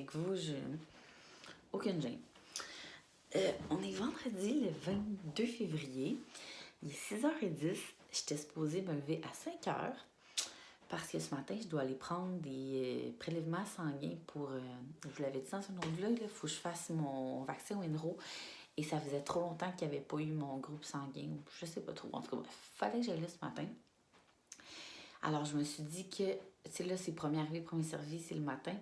avec vous, j'ai aucune gêne. On est vendredi le 22 février. Il est 6h10. J'étais supposée me lever à 5h parce que ce matin, je dois aller prendre des prélèvements sanguins pour... je vous l'avais dit dans un autre vlog, il faut que je fasse mon vaccin au Enro. Et ça faisait trop longtemps qu'il n'y avait pas eu mon groupe sanguin. Je sais pas trop. En tout cas, bref, fallait que j'aille là ce matin. Alors, je me suis dit que, tu sais, là, c'est premier arrivé, premier servi, c'est le matin.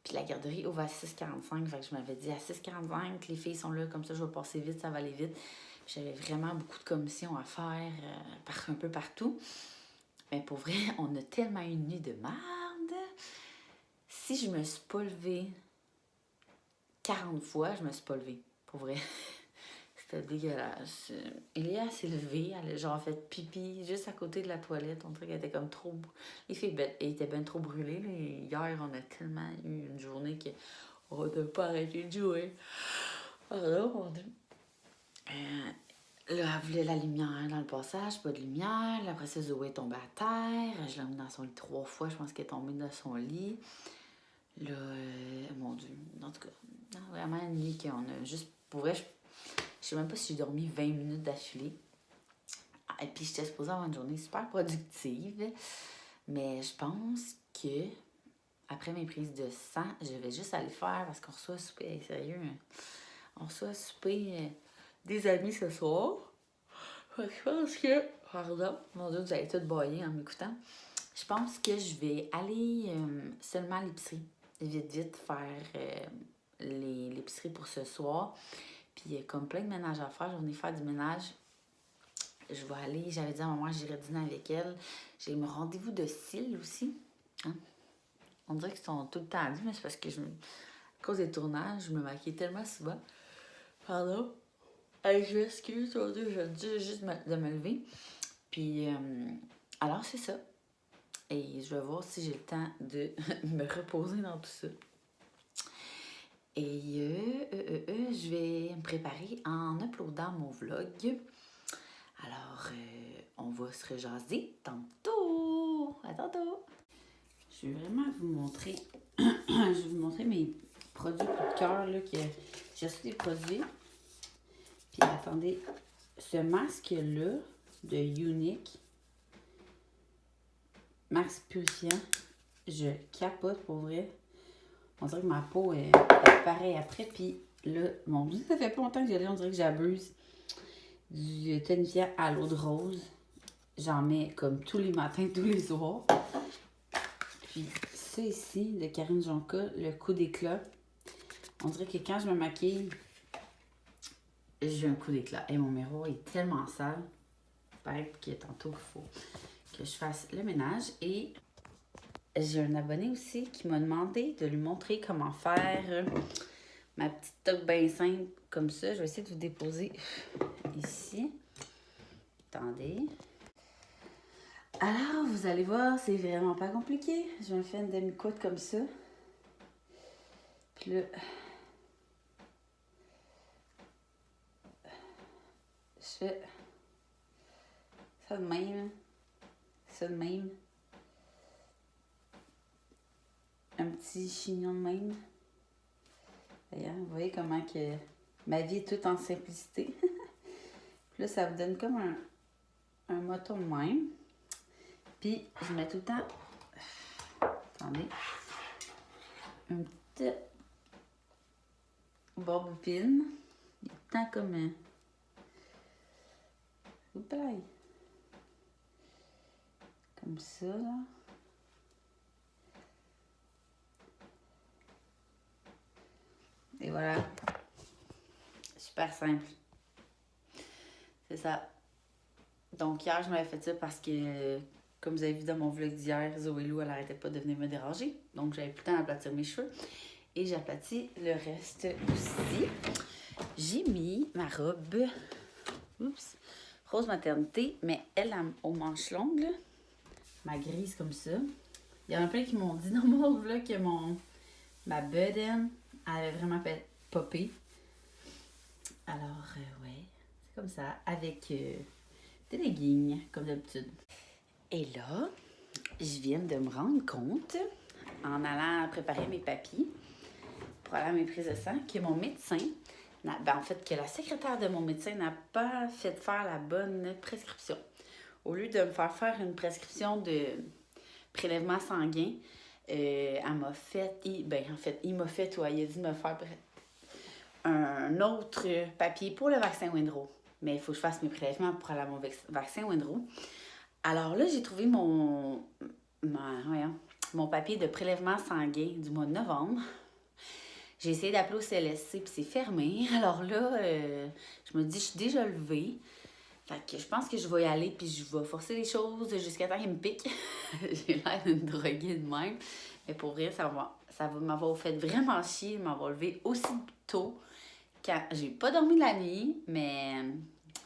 Puis la garderie ouvre à 6h45. Fait que je m'avais dit à 6h45, les filles sont là, comme ça, je vais passer vite, ça va aller vite. J'avais vraiment beaucoup de commissions à faire, un peu partout. Mais pour vrai, on a tellement eu une nuit de merde. Si je me suis pas levée 40 fois, je me suis pas levée. Pour vrai. C'était dégueulasse. Elia s'est levée, elle a genre fait pipi juste à côté de la toilette. On dirait qu'elle était comme trop... Les filles étaient bien trop brûlées. Là. Hier, on a tellement eu une journée qu'on n'a pas arrêté de jouer. Alors, mon Dieu. Là, elle voulait la lumière dans le passage, pas de lumière. Là, après ça, Zoé est tombée à terre. Je l'ai emmenée dans son lit 3 fois. Je pense qu'elle est tombée dans son lit. Là, mon Dieu. En tout cas, vraiment une nuit qu'on a juste... Pour vrai, je sais même pas si j'ai dormi 20 minutes d'affilée. Et puis, j'étais supposée avoir une journée super productive. Mais je pense que après mes prises de sang, je vais juste aller faire parce qu'on reçoit souper. Hey, sérieux, on reçoit souper des amis ce soir. Je pense que... Pardon, mon Dieu, vous allez tout bailler en m'écoutant. Je pense que je vais aller seulement à l'épicerie. Vite, faire l'épicerie pour ce soir. Puis il y a comme plein de ménage à faire. Je vais venir faire du ménage. Je vais aller, j'avais dit à maman, j'irai dîner avec elle. J'ai mon rendez-vous de cils aussi. Hein? On dirait qu'ils sont tout le temps dit, mais c'est parce que à cause des tournages, je me maquille tellement souvent. Pardon? Hey, je m'excuse, je dis juste de me lever. Puis, alors c'est ça. Et je vais voir si j'ai le temps de me reposer dans tout ça. Et je vais me préparer en uploadant mon vlog. Alors, on va se rejaser tantôt. À tantôt. Je vais vraiment vous montrer. Je vais vous montrer mes produits coup de cœur là, que j'ai acheté des produits. Puis attendez, ce masque-là de Unique, masque purifiant, je capote pour vrai. On dirait que ma peau est pareille après. Puis là, mon Dieu, ça fait pas longtemps que on dirait que j'abuse du tonifiant à l'eau de rose. J'en mets comme tous les matins, tous les soirs. Puis ça ici, de Karine Jonca, le coup d'éclat. On dirait que quand je me maquille, j'ai un coup d'éclat. Et mon miroir est tellement sale. Pareil que tantôt, il faut que je fasse le ménage. Et j'ai un abonné aussi qui m'a demandé de lui montrer comment faire ma petite toque bien simple comme ça. Je vais essayer de vous déposer ici. Attendez. Alors, vous allez voir, c'est vraiment pas compliqué. Je me fais une demi-côte comme ça. Puis là, je fais ça de même. Ça de même. Un petit chignon de même. D'ailleurs, vous voyez comment que ma vie est toute en simplicité. Puis là, ça vous donne comme un moton de même. Puis, je mets tout le temps... Attendez. Un petit bobby pin. Il est tout le temps comme... Comme ça, là. Et voilà. Super simple. C'est ça. Donc, hier, je m'avais fait ça parce que, comme vous avez vu dans mon vlog d'hier, Zoé Lou, elle arrêtait pas de venir me déranger. Donc, j'avais plus le temps d'aplatir mes cheveux. Et j'aplatis le reste aussi. J'ai mis ma robe, rose maternité, mais elle a aux manches longues, là, ma grise comme ça. Il y en a plein qui m'ont dit dans mon vlog que ma bedaine avait vraiment popé. Alors, ouais, c'est comme ça, avec des leggings, comme d'habitude. Et là, je viens de me rendre compte, en allant préparer mes papiers, pour aller à mes prises de sang que mon médecin, en fait, que la secrétaire de mon médecin n'a pas fait faire la bonne prescription. Au lieu de me faire faire une prescription de prélèvement sanguin, il m'a fait, il a dit de me faire un autre papier pour le vaccin Windrow. Mais il faut que je fasse mes prélèvements pour aller à mon vaccin Windrow. Alors là, j'ai trouvé mon papier de prélèvement sanguin du mois de novembre. J'ai essayé d'appeler au CLSC, puis c'est fermé. Alors là, je me dis, je suis déjà levée. Fait que je pense que je vais y aller, puis je vais forcer les choses jusqu'à temps qu'il me pique. J'ai l'air d'une droguée de même. Mais pour vrai, ça m'avoir fait vraiment chier de m'avoir levé aussi tôt. Quand j'ai pas dormi de la nuit, mais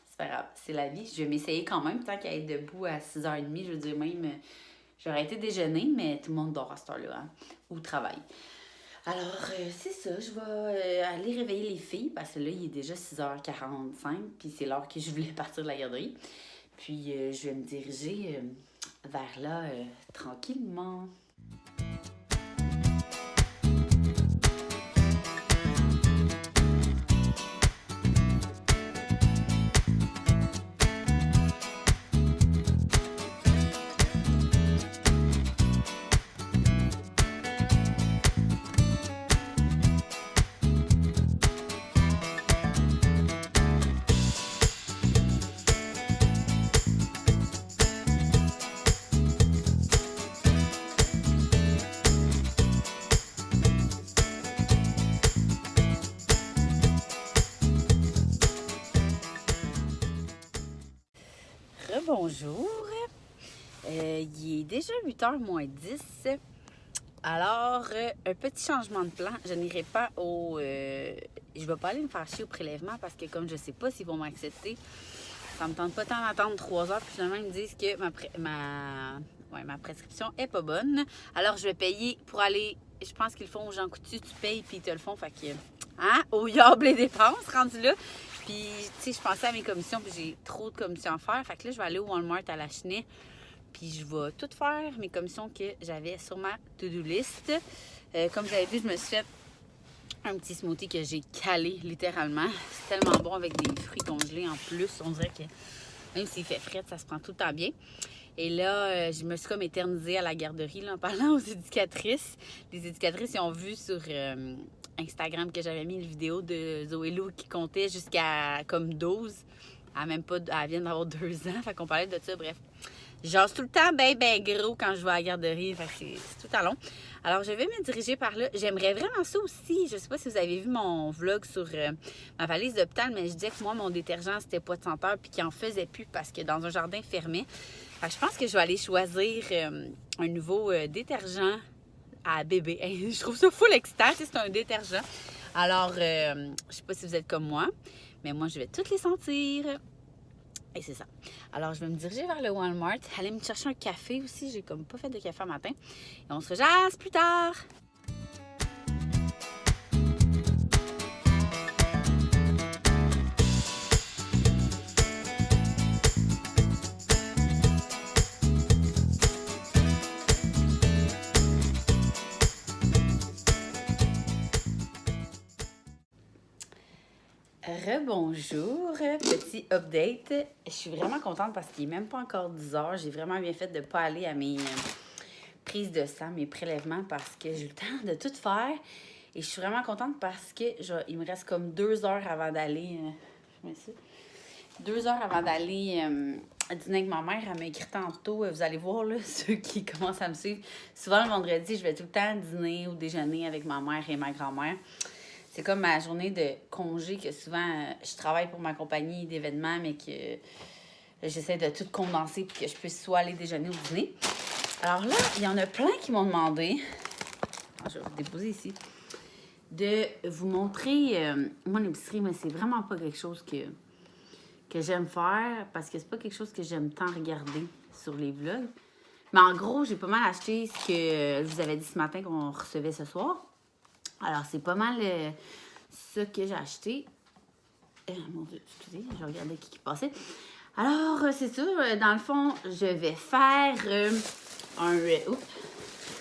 c'est pas grave, c'est la vie. Je vais m'essayer quand même, tant qu'à être debout à 6h30. Je veux dire, même, j'aurais été déjeuner, mais tout le monde dort à cette heure-là, hein, ou travaille. Alors, c'est ça, je vais aller réveiller les filles, parce que là, il est déjà 6h45, puis c'est l'heure que je voulais partir de la garderie. Puis, je vais me diriger vers là tranquillement. Bonjour. Il est déjà 8h moins 10. Alors, un petit changement de plan. Je n'irai pas au... je ne vais pas aller me faire chier au prélèvement parce que comme je ne sais pas s'ils vont m'accepter, ça me tente pas tant d'attendre 3 heures. Puis finalement, ils me disent que ma prescription est pas bonne. Alors, je vais payer pour aller... Je pense qu'ils le font aux Jean Coutu. Tu payes puis ils te le font. Fait que... Hein? Au yable les dépenses, rendu là. Puis, tu sais, je pensais à mes commissions, puis j'ai trop de commissions à faire. Fait que là, je vais aller au Walmart à la Chenet, puis je vais tout faire mes commissions que j'avais sur ma to-do list. Comme j'avais vu, je me suis fait un petit smoothie que j'ai calé, littéralement. C'est tellement bon avec des fruits congelés en plus. On dirait que même s'il fait frais, ça se prend tout le temps bien. Et là, je me suis comme éternisée à la garderie là, en parlant aux éducatrices. Les éducatrices, ils ont vu sur... Instagram que j'avais mis une vidéo de Zoé Lou qui comptait jusqu'à comme 12. Elle vient d'avoir 2 ans. Fait qu'on parlait de ça, bref. J'ose tout le temps ben gros quand je vais à la garderie. Fait que c'est tout le temps long. Alors, je vais me diriger par là. J'aimerais vraiment ça aussi. Je sais pas si vous avez vu mon vlog sur ma valise d'hôpital, mais je disais que moi, mon détergent, c'était pas de senteur puis qu'il en faisait plus parce que dans un jardin fermé. Fait que je pense que je vais aller choisir un nouveau détergent à bébé. Hey, je trouve ça full excitant, c'est un détergent. Alors, je sais pas si vous êtes comme moi, mais moi, je vais toutes les sentir. Et c'est ça. Alors, je vais me diriger vers le Walmart, aller me chercher un café aussi. J'ai comme pas fait de café un matin. Et on se rejase plus tard. Rebonjour, petit update. Je suis vraiment contente parce qu'il n'est même pas encore 10h. J'ai vraiment bien fait de ne pas aller à mes prises de sang, mes prélèvements parce que j'ai eu le temps de tout faire. Et je suis vraiment contente parce que il me reste comme 2 heures avant d'aller... 2 heures avant d'aller dîner avec ma mère. Elle m'a écrit tantôt. Vous allez voir, là, ceux qui commencent à me suivre. Souvent, le vendredi, je vais tout le temps dîner ou déjeuner avec ma mère et ma grand-mère. C'est comme ma journée de congé que souvent, je travaille pour ma compagnie d'événements, mais que j'essaie de tout condenser pour que je puisse soit aller déjeuner ou dîner. Alors là, il y en a plein qui m'ont demandé, je vais vous déposer ici, de vous montrer mon épicerie, mais c'est vraiment pas quelque chose que j'aime faire parce que c'est pas quelque chose que j'aime tant regarder sur les vlogs. Mais en gros, j'ai pas mal acheté ce que je vous avais dit ce matin qu'on recevait ce soir. Alors, c'est pas mal ce que j'ai acheté. Mon Dieu, excusez, je regardais qui passait. Alors, c'est ça. Dans le fond, je vais faire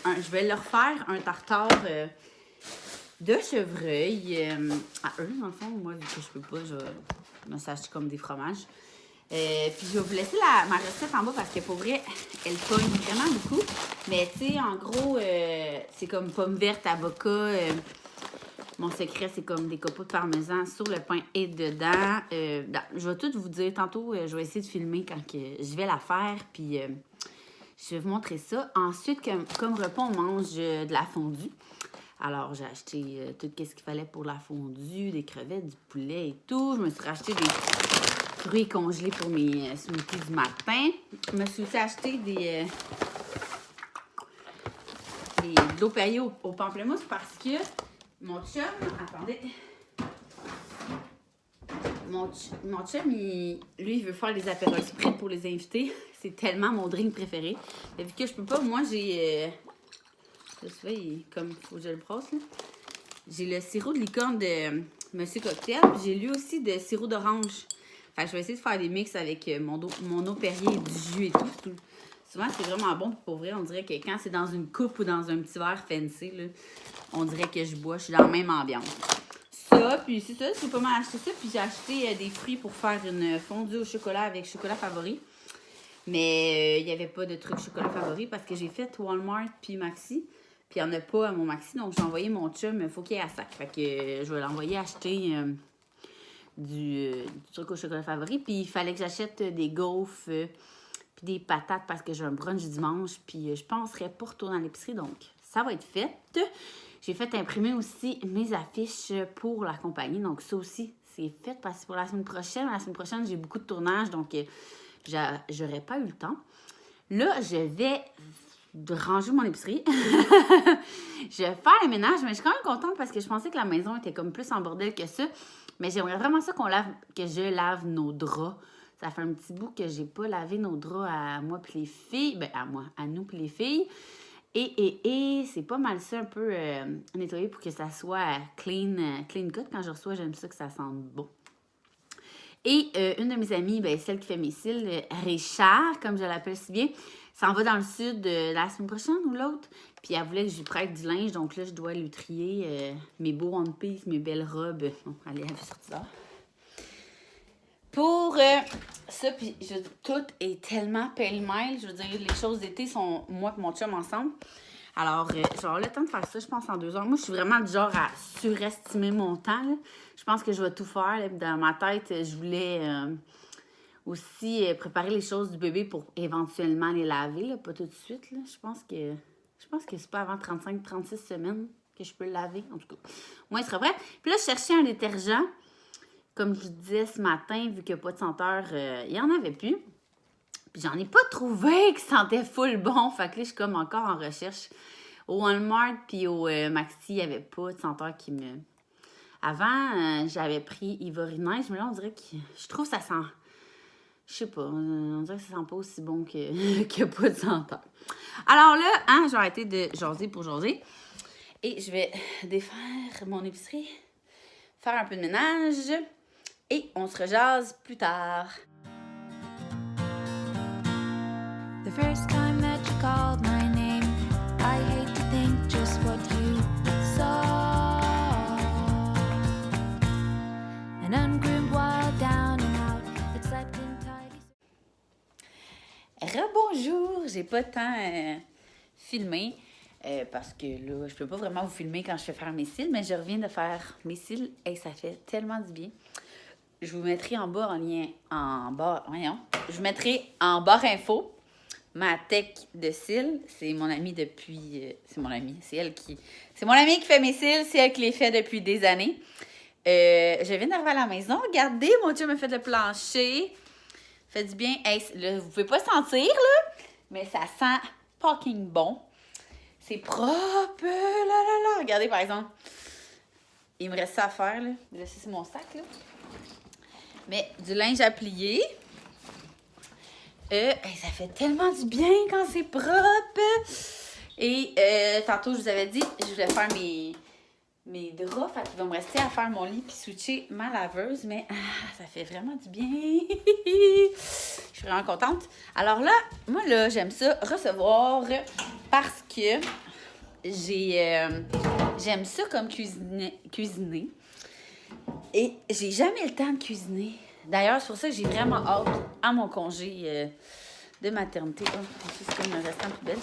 je vais leur faire un tartare de chevreuil à eux, dans le fond. Moi, vu que je peux pas, je me suis acheté comme des fromages. Puis je vais vous laisser ma recette en bas parce que pour vrai, elle pogne vraiment beaucoup. Mais tu sais, en gros, c'est comme pomme verte, avocat. Mon secret, c'est comme des copeaux de parmesan sur le pain et dedans. Je vais tout vous dire tantôt. Je vais essayer de filmer quand je vais la faire. Puis je vais vous montrer ça. Ensuite, comme repas, on mange de la fondue. Alors, j'ai acheté tout ce qu'il fallait pour la fondue, des crevettes, du poulet et tout. Je me suis racheté des fruits congelés pour mes smoothies du matin. Je me suis aussi acheté de l'eau Perrier au pamplemousse parce que mon chum, attendez, mon chum, lui, il veut faire les apéros spritz pour les invités. C'est tellement mon drink préféré. Mais vu que je peux pas, moi, j'ai... je sais, comme faut que je le brosse, là. J'ai le sirop de licorne de Monsieur Cocktail. J'ai lui aussi de sirop d'orange. Fait que je vais essayer de faire des mix avec mon eau Perrier, du jus et tout. Souvent, c'est vraiment bon. Pour vrai, on dirait que quand c'est dans une coupe ou dans un petit verre fancy, là, on dirait que je bois. Je suis dans la même ambiance. Ça, puis c'est ça. J'ai pas mal acheté ça. Puis j'ai acheté des fruits pour faire une fondue au chocolat avec chocolat favori. Mais il n'y avait pas de truc chocolat favori parce que j'ai fait Walmart puis Maxi. Puis il n'y en a pas à mon Maxi. Donc j'ai envoyé mon chum. Il faut qu'il y ait à sac. Fait que je vais l'envoyer acheter du truc au chocolat favori. Puis il fallait que j'achète des gaufres puis des patates parce que j'ai un brunch dimanche. Puis je penserais pas retourner à l'épicerie. Donc ça va être fait. J'ai fait imprimer aussi mes affiches pour la compagnie. Donc ça aussi, c'est fait parce que pour la semaine prochaine. La semaine prochaine, j'ai beaucoup de tournages. Donc j'aurais pas eu le temps. Là, je vais ranger mon épicerie. Je vais faire le ménage, mais je suis quand même contente parce que je pensais que la maison était comme plus en bordel que ça. Mais j'aimerais vraiment ça que je lave nos draps. Ça fait un petit bout que j'ai pas lavé nos draps à moi puis les filles. Ben, à nous puis les filles. Et c'est pas mal ça un peu nettoyer pour que ça soit clean cut. Quand je reçois, j'aime ça que ça sente bon. Et une de mes amies, ben, celle qui fait mes cils, Richard, comme je l'appelle si bien, s'en va dans le sud la semaine prochaine ou l'autre. Puis elle voulait que je lui prête du linge. Donc là, je dois lui trier mes beaux One Piece, mes belles robes. Bon, allez, elle veut sortir dehors. Pour ça, puis tout est tellement pêle-mêle. Je veux dire, les choses d'été sont moi et mon chum ensemble. Alors, je vais avoir le temps de faire ça, je pense, en 2 heures. Moi, je suis vraiment du genre à surestimer mon temps, là. Je pense que je vais tout faire. Là. Dans ma tête, je voulais aussi préparer les choses du bébé pour éventuellement les laver, là, pas tout de suite. Là. Je pense que c'est pas avant 35-36 semaines que je peux le laver. En tout cas, moi, il sera prêt. Puis là, je cherchais un détergent. Comme je vous disais ce matin, vu qu'il n'y a pas de senteur, il n'y en avait plus. Puis j'en ai pas trouvé qui sentait full bon. Fait que là, je suis comme encore en recherche. Au Walmart puis au Maxi, il n'y avait pas de senteur qui me... Avant, j'avais pris Ivory Nice, mais là, on dirait que... Je trouve que ça sent... Je sais pas, on dirait que ça sent pas aussi bon qu'il n'y a pas de senteur. Alors là, je vais arrêter de jaser pour jaser. Et je vais défaire mon épicerie, faire un peu de ménage. Et on se rejase plus tard. The first time that you called my name, I hate to think just what you saw. An ungroomed wild down and out, it's like tidy. Rebonjour, j'ai pas tant filmé parce que là, je peux pas vraiment vous filmer quand je fais faire mes cils, mais je reviens de faire mes cils et ça fait tellement du bien. Je vous mettrai en bas je vous mettrai en barre info ma tech de cils. C'est mon amie depuis... c'est mon amie qui fait mes cils. C'est elle qui les fait depuis des années. Je viens d'arriver à la maison. Regardez, mon Dieu me fait le plancher. Fait du bien. Hey, là, vous pouvez pas sentir, là, mais ça sent fucking bon. C'est propre. Là. Regardez, par exemple. Il me reste ça à faire, là. Là, c'est mon sac, là. Mais du linge à plier. Ça fait tellement du bien quand c'est propre. Et tantôt, je vous avais dit, je voulais faire mes draps. Fait qu'il va me rester à faire mon lit puis switcher ma laveuse. Mais ça fait vraiment du bien. Je suis vraiment contente. Alors là, moi, là, j'aime ça recevoir parce que j'aime ça comme cuisiner. Et j'ai jamais le temps de cuisiner. D'ailleurs, c'est pour ça que j'ai vraiment hâte à mon congé de maternité. Oh, c'est comme un restant de poubelle.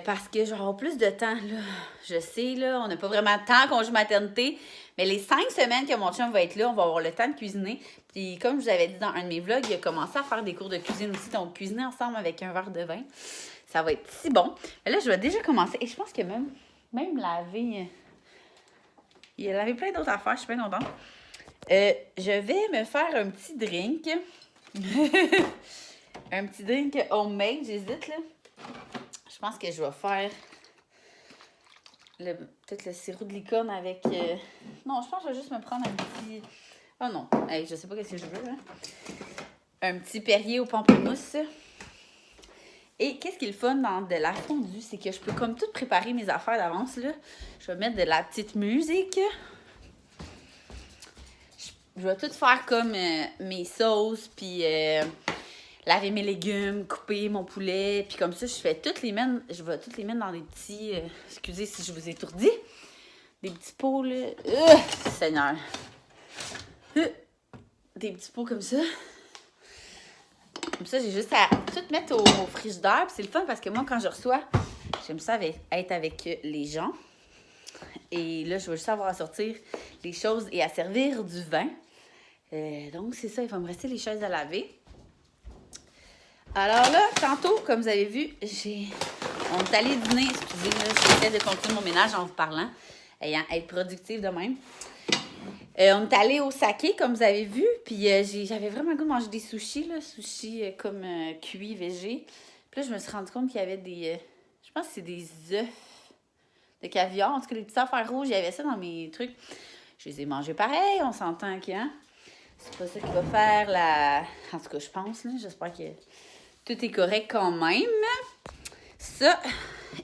Parce que j'aurai plus de temps, là. Je sais, là, on n'a pas vraiment de temps congé maternité. Mais les 5 semaines que mon chum va être là, on va avoir le temps de cuisiner. Puis comme je vous avais dit dans un de mes vlogs, il a commencé à faire des cours de cuisine aussi. Donc, cuisiner ensemble avec un verre de vin. Ça va être si bon. Mais là, je vais déjà commencer. Et je pense que même laver... il a lavé plein d'autres affaires. Je suis bien contente. Je vais me faire un petit drink. Un petit drink homemade. J'hésite, là. Je pense que je vais faire peut-être le sirop de licorne avec... Non, je pense que je vais juste me prendre un petit... Oh non, hey, je sais pas ce que je veux. Hein? Un petit Perrier au pamplemousse. Et qu'est-ce qui est le fun dans de la fondue, c'est que je peux comme tout préparer mes affaires d'avance, là. Je vais mettre de la petite musique. Je vais tout faire comme mes sauces, puis laver mes légumes, couper mon poulet, puis comme ça, je vais toutes les mettre dans des petits... excusez si je vous ai étourdi. Des petits pots, là. Seigneur. Des petits pots comme ça. Comme ça, j'ai juste à tout mettre au frigidaire. Puis c'est le fun parce que moi, quand je reçois, j'aime ça être avec les gens. Et là, je veux juste avoir à sortir les choses et à servir du vin. Donc, c'est ça. Il va me rester les chaises à laver. Alors là, tantôt, comme vous avez vu, on est allé dîner. Excusez-moi, j'essaie de continuer mon ménage en vous parlant. Ayant être productive de même. On est allé au Saké, comme vous avez vu, puis j'avais vraiment le goût de manger des sushis, là, sushis comme cuits, végés. Puis là, je me suis rendu compte qu'il y avait des, je pense que c'est des œufs de caviar, en tout cas, les petites affaires rouges, il y avait ça dans mes trucs. Je les ai mangés pareil, on s'entend que, hein? C'est pas ça qui va faire la... En tout cas, je pense, là, j'espère que tout est correct quand même. Ça,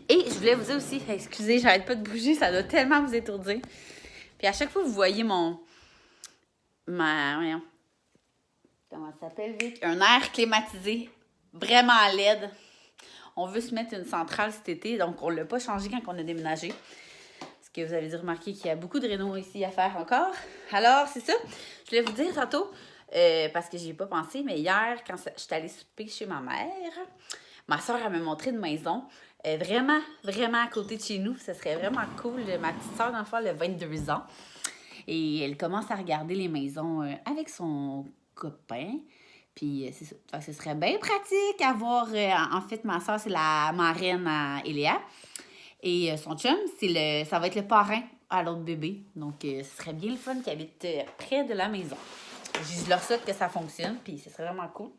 et je voulais vous dire aussi, excusez, j'arrête pas de bouger, ça doit tellement vous étourdir. Puis à chaque fois que vous voyez voyons, comment ça s'appelle, Vic? Un air climatisé, vraiment laide. On veut se mettre une centrale cet été, donc on ne l'a pas changé quand on a déménagé. Parce que vous avez dû remarquer qu'il y a beaucoup de réno ici à faire encore. Alors, c'est ça. Je voulais vous dire tantôt, parce que j'y ai pas pensé, mais hier, quand je suis allée souper chez ma mère, ma soeur, elle m'a montré une maison vraiment, vraiment à côté de chez nous. Ce serait vraiment cool. Ma petite soeur, dans le fond, elle a 22 ans. Et elle commence à regarder les maisons avec son copain. Puis c'est ça. Fait que ce serait bien pratique à voir. En fait, ma soeur, c'est la marraine à Eléa. Et son chum, ça va être le parrain à l'autre bébé. Donc, ce serait bien le fun qu'il habite près de la maison. Je leur souhaite que ça fonctionne. Puis ce serait vraiment cool.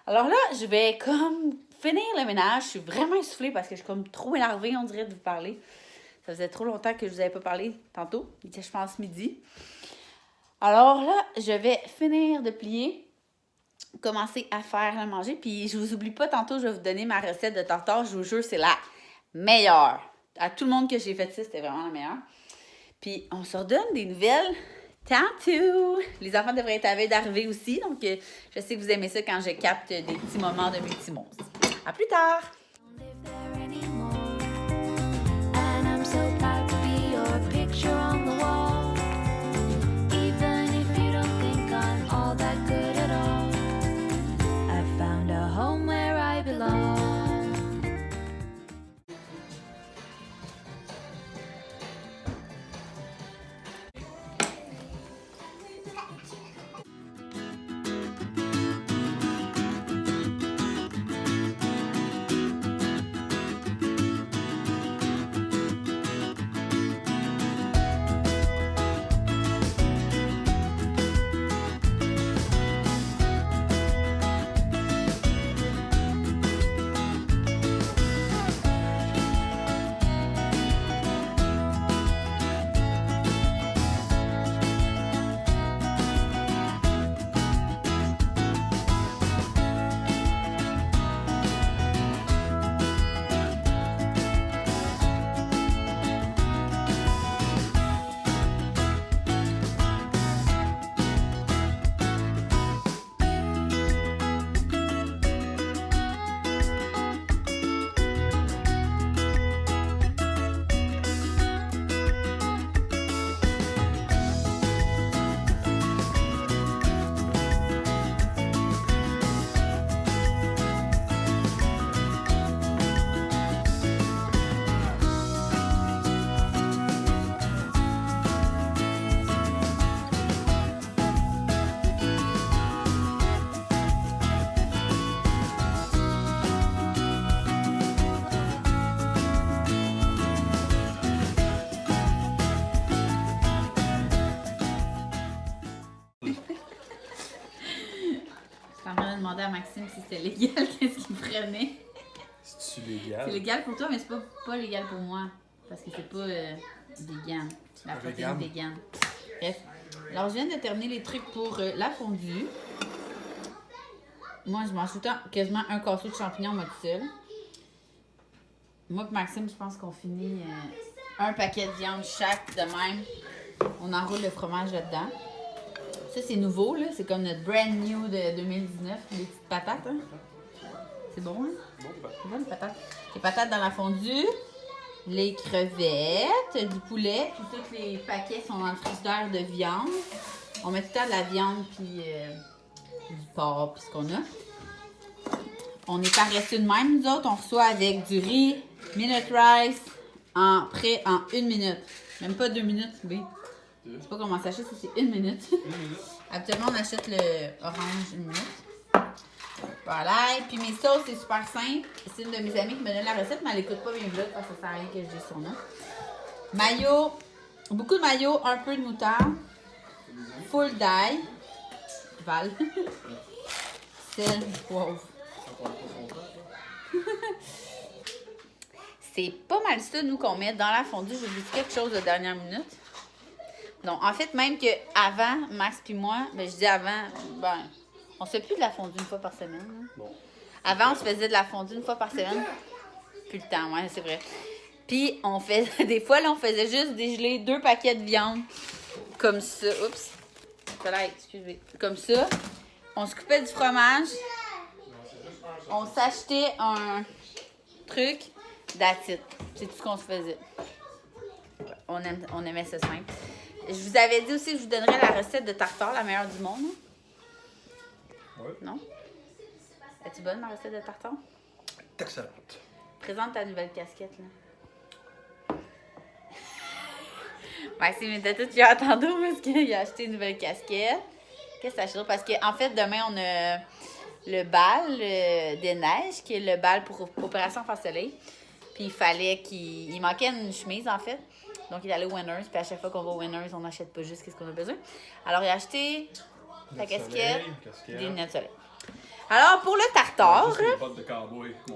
Alors là, je vais comme finir le ménage. Je suis vraiment essoufflée parce que je suis comme trop énervée, on dirait, de vous parler. Ça faisait trop longtemps que je vous avais pas parlé tantôt. Il était, je pense, midi. Alors là, je vais finir de plier, commencer à faire à manger. Puis je vous oublie pas, tantôt, je vais vous donner ma recette de tartare. Je vous jure, c'est la meilleure. À tout le monde que j'ai fait ça, c'était vraiment la meilleure. Puis on se redonne des nouvelles tantôt. Les enfants devraient être à veille d'arriver aussi. Donc, je sais que vous aimez ça quand je capte des petits moments de multimonstres. À plus tard! Je suis en train de demander à Maxime si c'était légal, qu'est-ce qu'il prenait. C'est-tu légal? C'est légal pour toi, mais c'est pas légal pour moi. Parce que c'est pas vegan. La protéine vegan. Bref. Alors, je viens de terminer les trucs pour la fondue. Moi, je mange tout le temps quasiment un casseau de champignons, moi, tout seul. Moi et Maxime, je pense qu'on finit un paquet de viande chaque de même. On enroule le fromage là-dedans. Ça, c'est nouveau, là. C'est comme notre brand new de 2019. Les petites patates, hein. C'est bon, hein? C'est bon, les patates. Les patates dans la fondue. Les crevettes, du poulet. Puis tous les paquets sont dans le frigidaire de viande. On met tout le temps de la viande, puis du porc, puis ce qu'on a. On est paresseux de même, nous autres. On reçoit avec du riz, minute rice, prêt en 1 minute. Même pas 2 minutes, oui. Je sais pas comment ça s'achète, c'est 1 minute. Habituellement, on achète le orange 1 minute. Voilà, et puis mes sauces, c'est super simple. C'est une de mes amies qui me donne la recette, mais elle écoute pas bien vlog parce que ça sert à rien que je dise son nom. Mayo, beaucoup de mayo, un peu de moutarde, full d'ail, Val, sel, poivre. C'est pas mal ça, nous, qu'on met dans la fondue. J'ai oublié quelque chose de dernière minute. Non, en fait, même que avant Max puis moi, ben je dis avant, ben, on se fait plus de la fondue une fois par semaine. Hein. Bon. Avant, on se faisait de la fondue une fois par semaine. Plus le temps, ouais, c'est vrai. Puis, on faisait, des fois, là, on faisait juste dégeler 2 paquets de viande. Comme ça. Oups. Voilà, excusez. Comme ça. On se coupait du fromage. On s'achetait un truc. That's it. C'est tout ce qu'on se faisait. On aimait ça simple. Je vous avais dit aussi que je vous donnerais la recette de tartare, la meilleure du monde. Oui. Non? Es-tu bonne, ma recette de tartare? Excellente. Présente ta nouvelle casquette, là. Maxime était tout fier tantôt parce qu'il a acheté une nouvelle casquette. Qu'est-ce que t'as acheté? Parce qu'en fait, demain, on a le bal des neiges, qui est le bal pour Opération Face Soleil. Puis il fallait il manquait une chemise, en fait. Donc, il est allé au Winners. Puis à chaque fois qu'on va au Winners, on n'achète pas juste ce qu'on a besoin. Alors, il a acheté sa casquette, des lunettes de soleil. Alors, pour le tartare...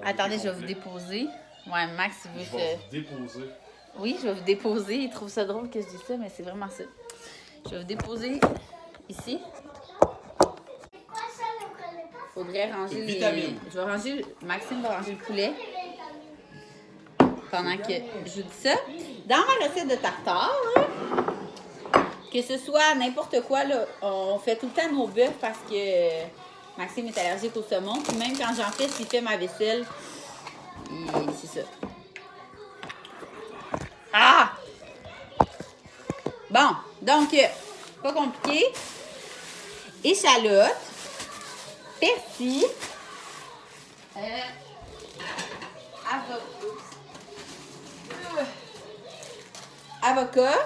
Attendez, je vais vous déposer. Ouais, Max, il veut Je vais vous déposer. Oui, je vais vous déposer. Il trouve ça drôle que je dise ça, mais c'est vraiment ça. Je vais vous déposer ici. Faudrait ranger les... Je vais ranger... Maxime va ranger le poulet. Pendant que je vous dis ça. Dans ma recette de tartare, là, que ce soit n'importe quoi, là, on fait tout le temps nos bœufs parce que Maxime est allergique au saumon. Puis même quand j'en fais, s'il fait ma vaisselle, c'est ça. Ah! Bon, donc, pas compliqué. Échalote, persil, avocat,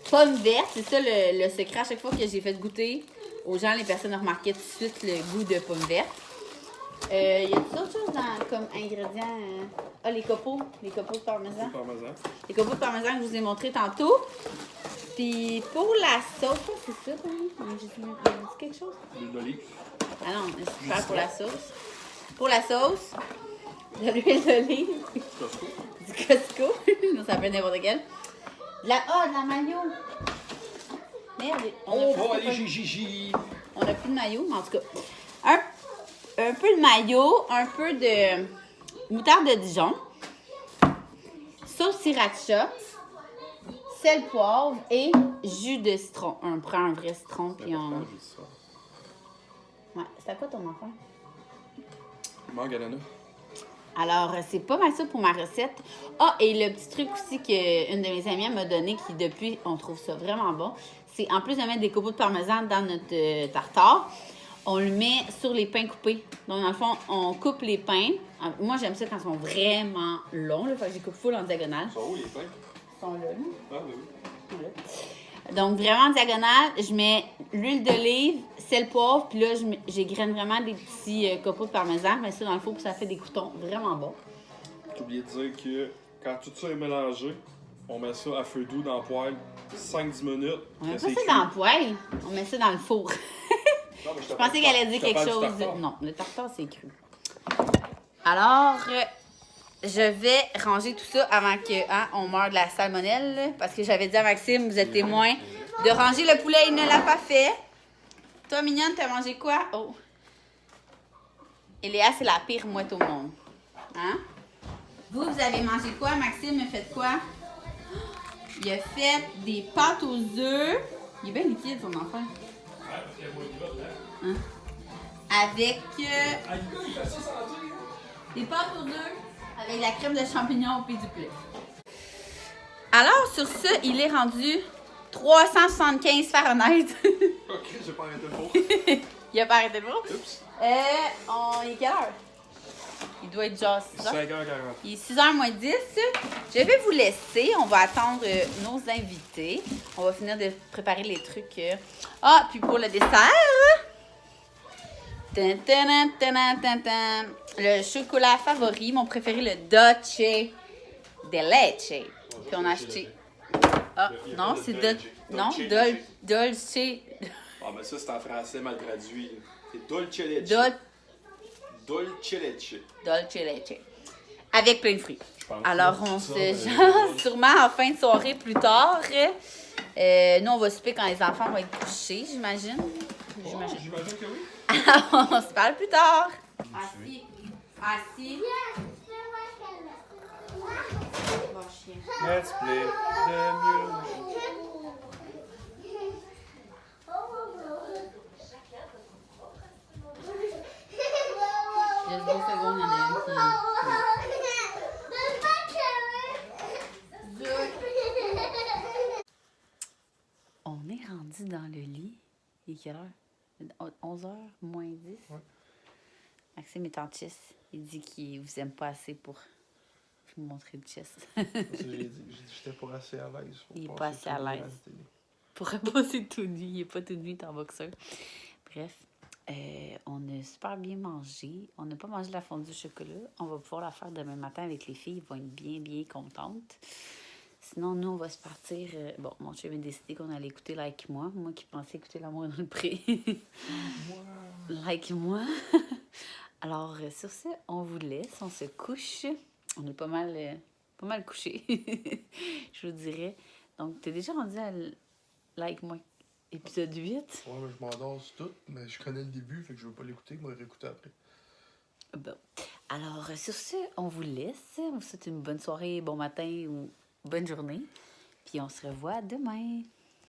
pommes vertes, c'est ça le secret. À chaque fois que j'ai fait goûter aux gens, les personnes ont remarqué tout de suite le goût de pommes vertes. Y a d'autres choses comme ingrédients? Les copeaux de parmesan. Les copeaux de parmesan que je vous ai montré tantôt. Puis pour la sauce, c'est ça, j'ai dit quelque chose? L'huile d'olive. Ah non, je parle pour la sauce. Pour la sauce, de l'huile d'olive. Du Costco. Non, ça peut être n'importe quel. De la mayo. Merde, on a plus de mayo, mais en tout cas. Un peu de mayo, un peu de moutarde de Dijon, sauce sriracha, sel, poivre et jus de citron. On prend un vrai citron puis on... Ouais, c'est à quoi ton enfant? Mangue ananas. Alors, c'est pas mal ça pour ma recette. Ah, et le petit truc aussi qu'une de mes amies m'a donné, qui depuis, on trouve ça vraiment bon, c'est en plus de mettre des copeaux de parmesan dans notre tartare, on le met sur les pains coupés. Donc, dans le fond, on coupe les pains. Moi, j'aime ça quand ils sont vraiment longs. Là, fait que je les coupe full en diagonale. Ils sont où les pains? Ils sont là. Ah, oui. Donc, vraiment en diagonale, je mets l'huile d'olive, sel, poivre, puis là, j'égrène vraiment des petits copeaux de parmesan. Je mets ça dans le four, puis ça fait des croûtons vraiment bons. J'ai oublié de dire que quand tout ça est mélangé, on met ça à feu doux dans le poêle 5-10 minutes. On met que pas c'est ça cuit. dans le poêle, on met ça dans le four. Non, mais Je pensais qu'elle allait dire quelque chose. Tartare. Non, le tartare, c'est cru. Alors, je vais ranger tout ça avant que on meure de la salmonelle. Là, parce que j'avais dit à Maxime, vous êtes témoin, de ranger le poulet. Il ne l'a pas fait. Toi, mignonne, t'as mangé quoi? Oh. Et Léa, c'est la pire mouette au monde. Hein? Vous avez mangé quoi? Maxime a fait quoi? Il a fait des pâtes aux œufs. Il est bien liquide, son enfant. Hein? Avec des pâtes aux œufs avec la crème de champignons et du poulet. Alors, sur ce, il est rendu 375 Fahrenheit. Ok, j'ai pas arrêté le four. Il a pas arrêté le four. Oups. Il est quelle heure? Il doit être genre 6 heures. 5h40. Il est 6h moins 10. Je vais vous laisser. On va attendre nos invités. On va finir de préparer les trucs. Ah, puis pour le dessert. Tan, tan, tan, tan, tan. Le chocolat favori, mon préféré, le Dolce de Leche. Puis on a acheté. Ah, Il y a non, pas de c'est Dolce. non, Dolce Dolce. Ah, mais ça, c'est en français mal traduit. C'est Dolce Leche. Dolce Dolce Leche. Leche. Avec plein de fruits. pense Alors, que on ça, se jase sûrement en fin de soirée plus tard. Nous, on va souper quand les enfants vont être couchés, j'imagine. J'imagine. J'imagine que oui. Alors, on se parle plus tard. Assis. Assis. Bon chien. Let's play the music. Juste 2 secondes, il y en a une qui... On est rendu dans le lit. Il est quelle heure? 11h moins 10. Ouais. Maxime est en chess. Il dit qu'il vous aime pas assez pour vous montrer le chess. J'ai dit, j'étais pas assez à l'aise. Il est pas assez à l'aise. Pour passer tout nu. Il est pas tout nu, il est en boxeur. Bref, on a super bien mangé. On n'a pas mangé la fondue au chocolat. On va pouvoir la faire demain matin avec les filles. Ils vont être bien, bien contentes. Sinon, nous, on va se partir. Bon, mon chum a décidé qu'on allait écouter Like Moi. Moi qui pensais écouter L'amour dans le pré. Like Moi. Alors, sur ce, on vous laisse. On se couche. On est pas mal couché. Je vous dirais. Donc, t'es déjà rendu à Like Moi, épisode 8. Ouais, mais je m'endors tout, mais je connais le début, fait que je veux pas l'écouter, je vais réécouter après. Bon. Alors, sur ce, on vous laisse. On vous souhaite une bonne soirée, bon matin ou bonne journée. Puis on se revoit demain.